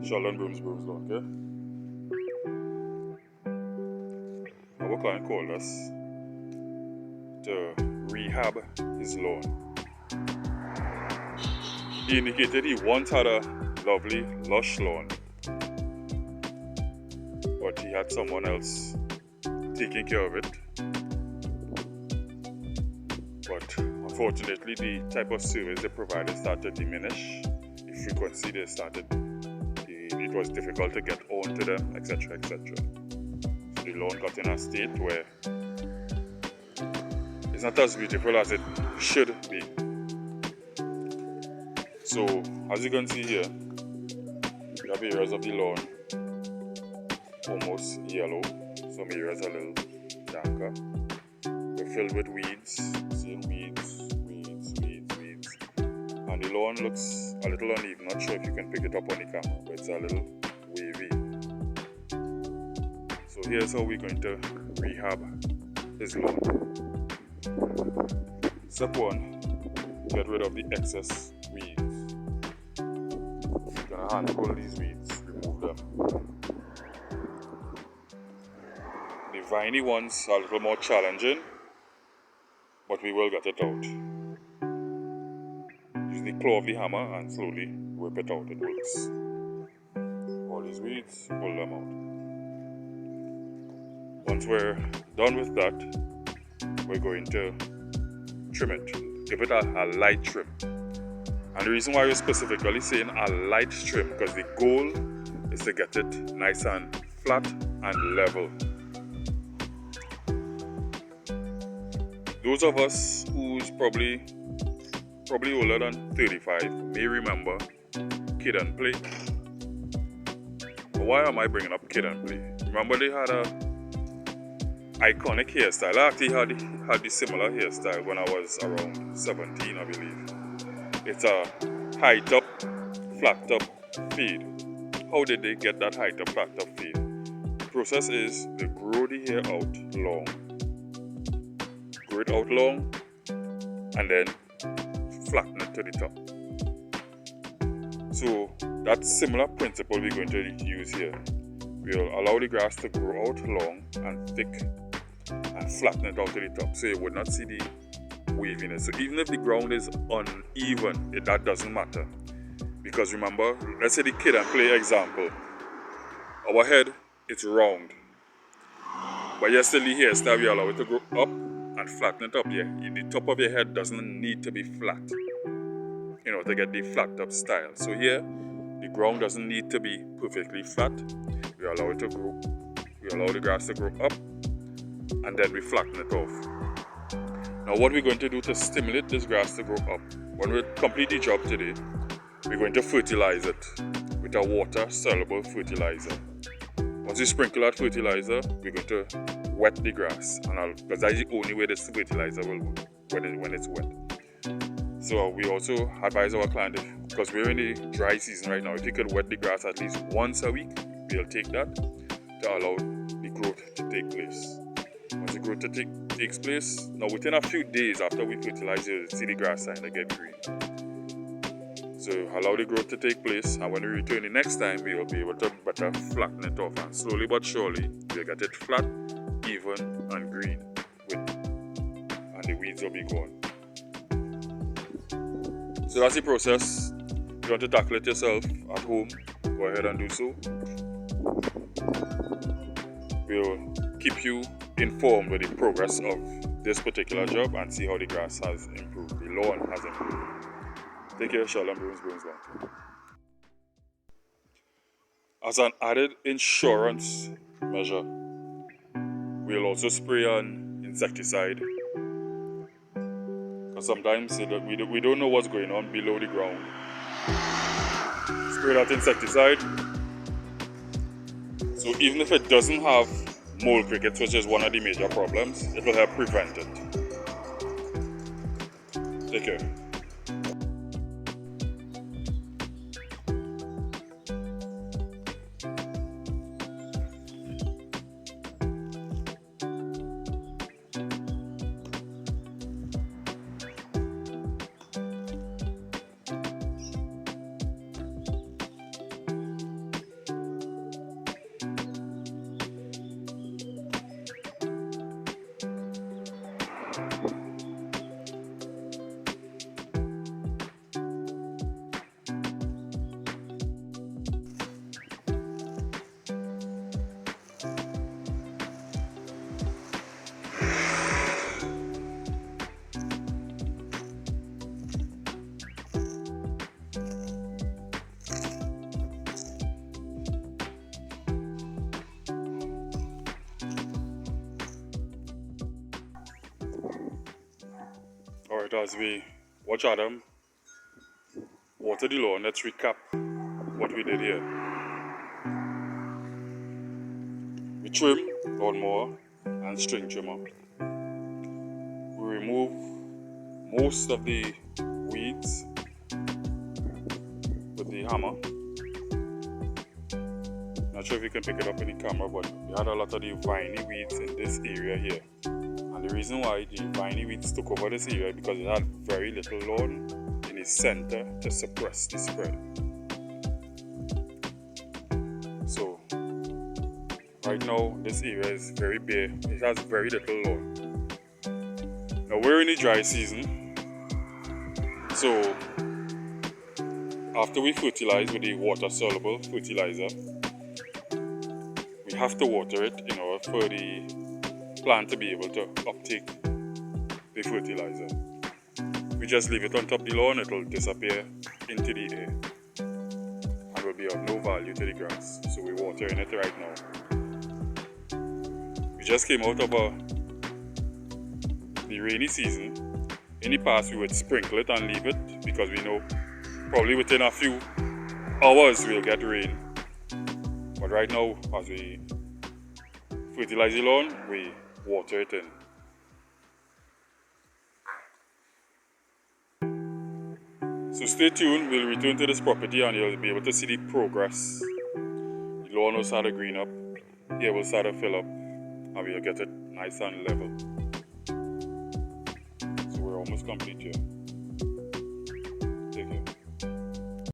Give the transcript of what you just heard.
Sheldon Brooms Lawn, okay? Our client called us to rehab his lawn. He indicated he once had a lovely, lush lawn, but he had someone else taking care of it. But unfortunately, the type of service they provided started to diminish. The frequency they started, it was difficult to get on to them, etc., etc. So the lawn got in a state where it's not as beautiful as it should be. So, as you can see here, we have areas of the lawn almost yellow, some areas a little darker. We're filled with weeds, seeing weeds. And the lawn looks a little uneven. Not sure if you can pick it up on the camera, but it's a little wavy. So here's how we're going to rehab his lawn. Step 1, get rid of the excess weeds. You're going to handful these weeds, remove them. The viney ones are a little more challenging, but we will get it out. Use the claw of the hammer and slowly whip it out. It works. All these weeds, pull them out. Once we're done with that, we're going to trim it. Give it a light trim. And the reason why we're specifically saying a light trim, because the goal is to get it nice and flat and level. Those of us who's probably older than 35 may remember Kid and Play. But why am I bringing up Kid and Play? Remember they had a iconic hairstyle. I actually had the similar hairstyle when I was around 17, I believe. It's a high top, flat top fade. How did they get that high top, flat top fade? The process is they grow the hair out long. Grow it out long and then flatten it to the top. So that similar principle we're going to use here. We'll allow the grass to grow out long and thick and flatten it out to the top so you would not see the waviness. So even if the ground is uneven, that doesn't matter. Because remember, let's say the Kid and Play example. Our head, it's round. But yes, still the hairstyle, we allow it to grow up and flatten it up. Yeah, the top of your head doesn't need to be flat, to get the flat top style. So here, the ground doesn't need to be perfectly flat. We allow it to grow. We allow the grass to grow up, and then we flatten it off. Now, what we're going to do to stimulate this grass to grow up, when we complete the job today, we're going to fertilize it with a water-soluble fertilizer. Once you sprinkle that fertilizer, we're going to wet the grass, because that's the only way this fertilizer will work when it's wet. So we also advise our client, because we're in the dry season right now, if you could wet the grass at least once a week, we'll take that to allow the growth to take place. Once the growth takes place, now within a few days after we fertilize, you'll see the grass starting to get green. So allow the growth to take place, and when we return the next time, we will be able to better flatten it off, and slowly but surely we'll get it flat, even and green, and the weeds will be gone. So that's the process. If you want to tackle it yourself at home, go ahead and do so. We'll keep you informed with the progress of this particular job and see how the grass has improved, the lawn has improved. Take care, Sheldon Brooms Lawn. As an added insurance measure, we'll also spray an insecticide. Because sometimes we don't know what's going on below the ground. Spray that insecticide. So even if it doesn't have mole crickets, which is one of the major problems, it will help prevent it. Take care. Alright, as we watch Adam water the lawn, let's recap what we did here. We trim, lawnmower, and string trimmer. We remove most of the weeds with the hammer. Not sure if you can pick it up in the camera, but we had a lot of the viney weeds in this area here. And the reason why the viney weeds took over this area is because it had very little lawn in the center to suppress the spread. So right now this area is very bare. It has very little lawn. Now we're in the dry season, so after we fertilize with the water soluble fertilizer, we have to water it in order for the plant to be able to uptake the fertilizer. We just leave it on top of the lawn, it will disappear into the air and will be of no value to the grass. So we're watering it right now. We just came out of the rainy season. In the past we would sprinkle it and leave it because we know probably within a few hours we'll get rain. But right now, as we fertilize the lawn, we water it in. So stay tuned, we'll return to this property and you'll be able to see the progress. The lawn will start to green up, here will start to fill up, and we'll get it nice and level. So we're almost complete here. Take care.